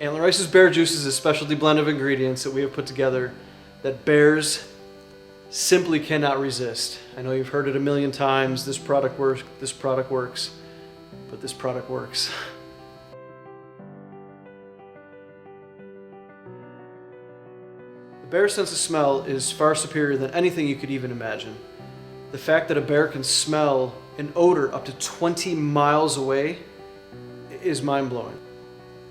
Antler Ice's Bear Juice is a specialty blend of ingredients that we have put together that bears simply cannot resist. I know you've heard it a million times, this product works, but this product works. The bear's sense of smell is far superior than anything you could even imagine. The fact that a bear can smell an odor up to 20 miles away is mind-blowing.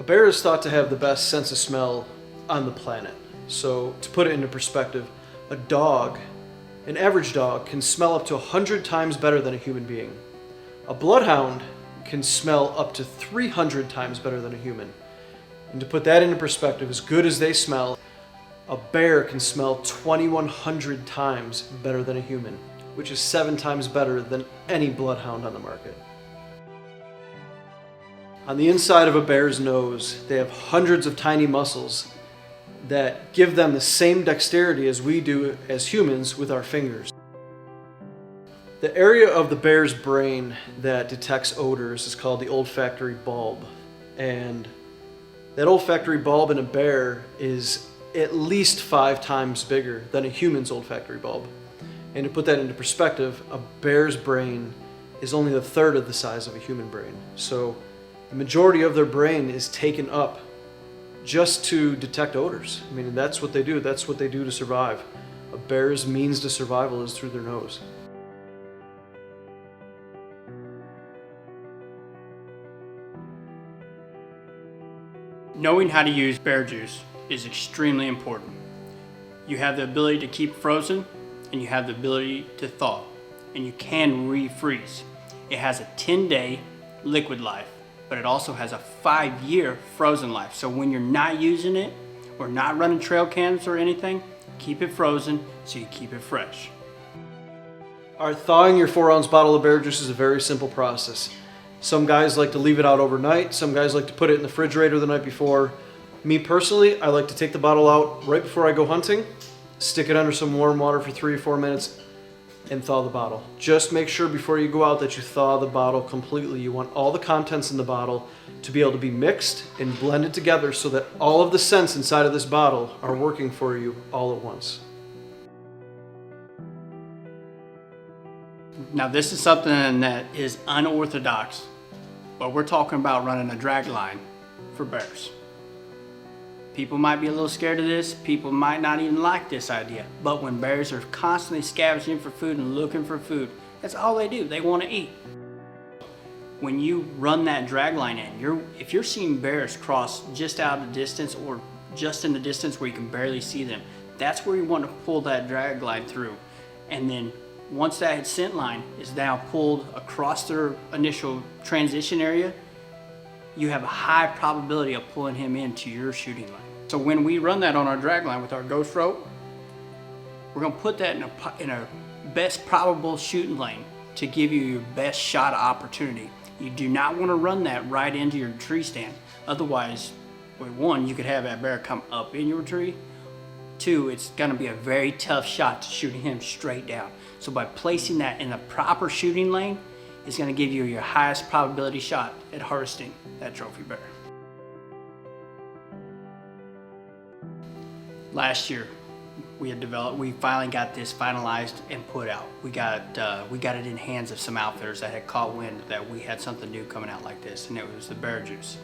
A bear is thought to have the best sense of smell on the planet. So to put it into perspective, an average dog can smell up to 100 times better than a human being. A bloodhound can smell up to 300 times better than a human. And to put that into perspective, as good as they smell, a bear can smell 2,100 times better than a human, which is 7 times better than any bloodhound on the market. On the inside of a bear's nose, they have hundreds of tiny muscles that give them the same dexterity as we do as humans with our fingers. The area of the bear's brain that detects odors is called the olfactory bulb. And that olfactory bulb in a bear is at least 5 times bigger than a human's olfactory bulb. And to put that into perspective, a bear's brain is only a third of the size of a human brain. So the majority of their brain is taken up just to detect odors. I mean, that's what they do. That's what they do to survive. A bear's means to survival is through their nose. Knowing how to use Bear Juice is extremely important. You have the ability to keep frozen, and you have the ability to thaw, and you can refreeze. It has a 10-day liquid life, but it also has a 5-year frozen life. So when you're not using it or not running trail cams or anything, keep it frozen so you keep it fresh. Our thawing your 4-ounce bottle of Bear Juice is a very simple process. Some guys like to leave it out overnight. Some guys like to put it in the refrigerator the night before. Me personally, I like to take the bottle out right before I go hunting, stick it under some warm water for 3 or 4 minutes, and thaw the bottle. Just make sure before you go out that you thaw the bottle completely. You want all the contents in the bottle to be able to be mixed and blended together so that all of the scents inside of this bottle are working for you all at once. Now this is something that is unorthodox, but we're talking about running a drag line for bears. People might be a little scared of this, people might not even like this idea, but when bears are constantly scavenging for food and looking for food, that's all they do, they want to eat. When you run that drag line in, if you're seeing bears cross just out of distance or just in the distance where you can barely see them, that's where you want to pull that drag line through. And then once that scent line is now pulled across their initial transition area, you have a high probability of pulling him into your shooting line. So when we run that on our drag line with our ghost rope, we're gonna put that in a best probable shooting lane to give you your best shot opportunity. You do not wanna run that right into your tree stand. Otherwise, well, 1, you could have that bear come up in your tree. 2, it's gonna be a very tough shot to shoot him straight down. So by placing that in the proper shooting lane, it's gonna give you your highest probability shot at harvesting that trophy bear. Last year, we finally got this finalized and put out. We got it in hands of some outfitters that had caught wind that we had something new coming out like this, and it was the Bear Juice.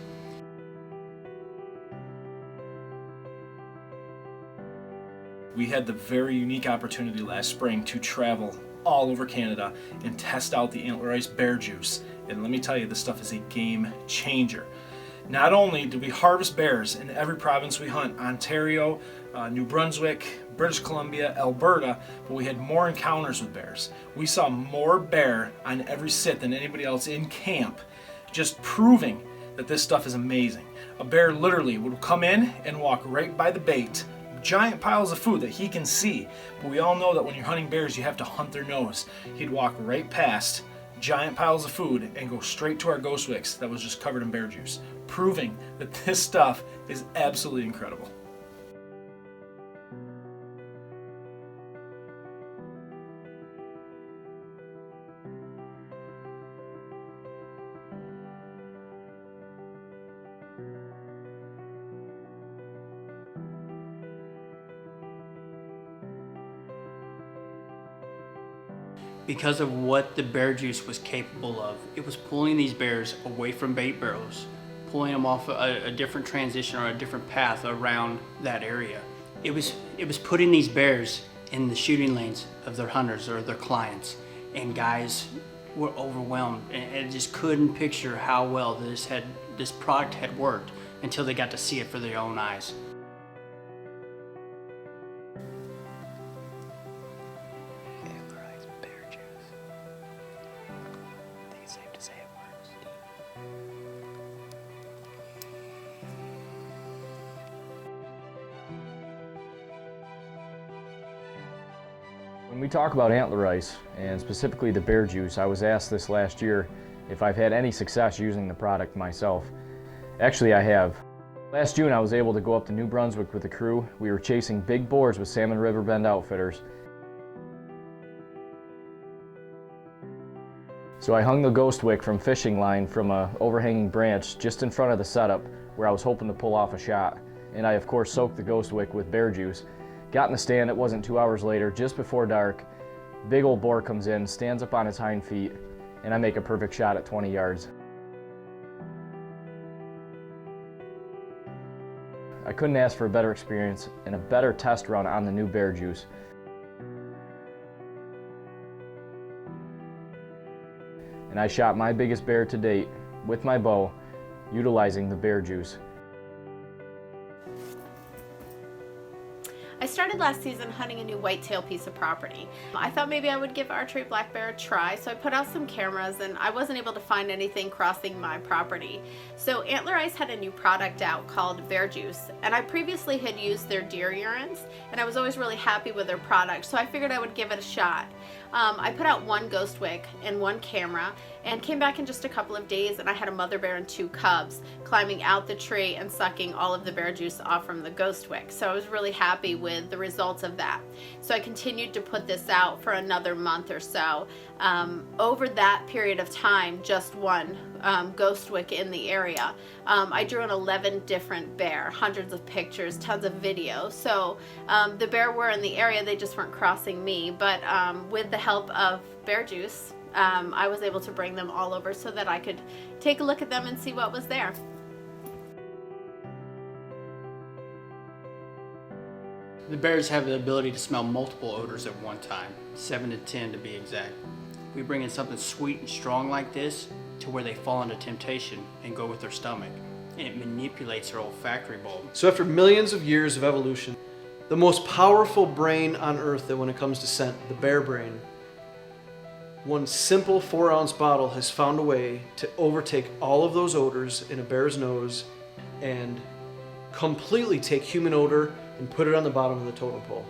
We had the very unique opportunity last spring to travel all over Canada and test out the Antler Ice Bear Juice. And let me tell you, this stuff is a game changer. Not only do we harvest bears in every province we hunt, Ontario, New Brunswick, British Columbia, Alberta, but we had more encounters with bears. We saw more bear on every sit than anybody else in camp, just proving that this stuff is amazing. A bear literally would come in and walk right by the bait, giant piles of food that he can see, but we all know that when you're hunting bears, you have to hunt their nose. He'd walk right past giant piles of food and go straight to our ghost wicks that was just covered in bear juice, proving that this stuff is absolutely incredible. because of what the bear juice was capable of. It was pulling these bears away from bait barrels, pulling them off a different transition or a different path around that area. It was putting these bears in the shooting lanes of their hunters or their clients, and guys were overwhelmed and just couldn't picture how well this product had worked until they got to see it for their own eyes. Antlerized bear juice. I think it's safe to say it works. When we talk about antler ice, and specifically the bear juice, I was asked this last year if I've had any success using the product myself. Actually, I have. Last June, I was able to go up to New Brunswick with the crew. We were chasing big boars with Salmon River Bend Outfitters. So I hung the ghost wick from fishing line from a overhanging branch just in front of the setup where I was hoping to pull off a shot. And I, of course, soaked the ghost wick with bear juice. Got in the stand, it wasn't 2 hours later, just before dark. Big old boar comes in, stands up on his hind feet, and I make a perfect shot at 20 yards. I couldn't ask for a better experience and a better test run on the new bear juice. And I shot my biggest bear to date with my bow, utilizing the bear juice. I started last season hunting a new whitetail piece of property. I thought maybe I would give archery black bear a try, so I put out some cameras and I wasn't able to find anything crossing my property. So Antler Ice had a new product out called Bear Juice, and I previously had used their deer urines, and I was always really happy with their product, so I figured I would give it a shot. I put out one ghost wick and one camera and came back in just a couple of days, and I had a mother bear and 2 cubs climbing out the tree and sucking all of the bear juice off from the ghost wick. So I was really happy with the results of that. So I continued to put this out for another month or so. Over that period of time, just one ghost wick in the area. I drew an 11 different bear, hundreds of pictures, tons of video. So the bear were in the area, they just weren't crossing me. But with the help of bear juice, I was able to bring them all over so that I could take a look at them and see what was there. The bears have the ability to smell multiple odors at one time, 7 to 10 to be exact. We bring in something sweet and strong like this to where they fall into temptation and go with their stomach, and it manipulates their olfactory bulb. So after millions of years of evolution, the most powerful brain on earth that when it comes to scent, the bear brain, one simple 4-ounce bottle has found a way to overtake all of those odors in a bear's nose and completely take human odor and put it on the bottom of the totem pole.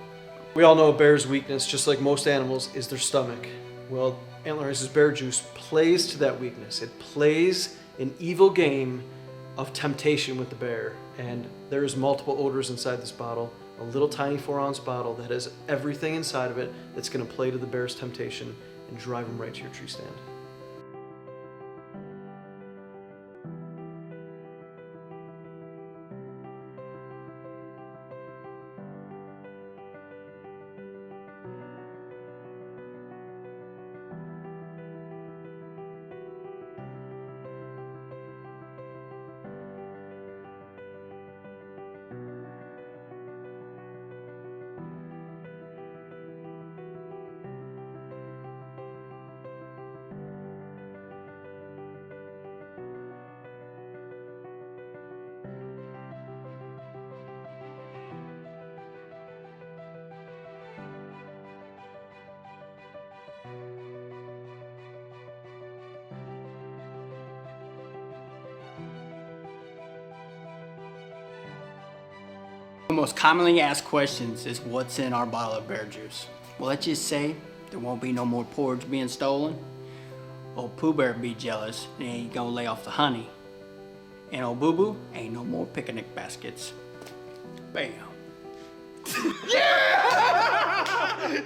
We all know a bear's weakness, just like most animals, is their stomach. Well, Antler Ice's bear juice plays to that weakness. It plays an evil game of temptation with the bear, and there's multiple odors inside this bottle. A little tiny 4-ounce bottle that has everything inside of it that's going to play to the bear's temptation and drive them right to your tree stand. The most commonly asked questions is what's in our bottle of bear juice. Well, let's just say there won't be no more porridge being stolen. Old Pooh Bear be jealous and he ain't gonna lay off the honey. And old Boo Boo ain't no more picnic baskets. Bam. Yeah!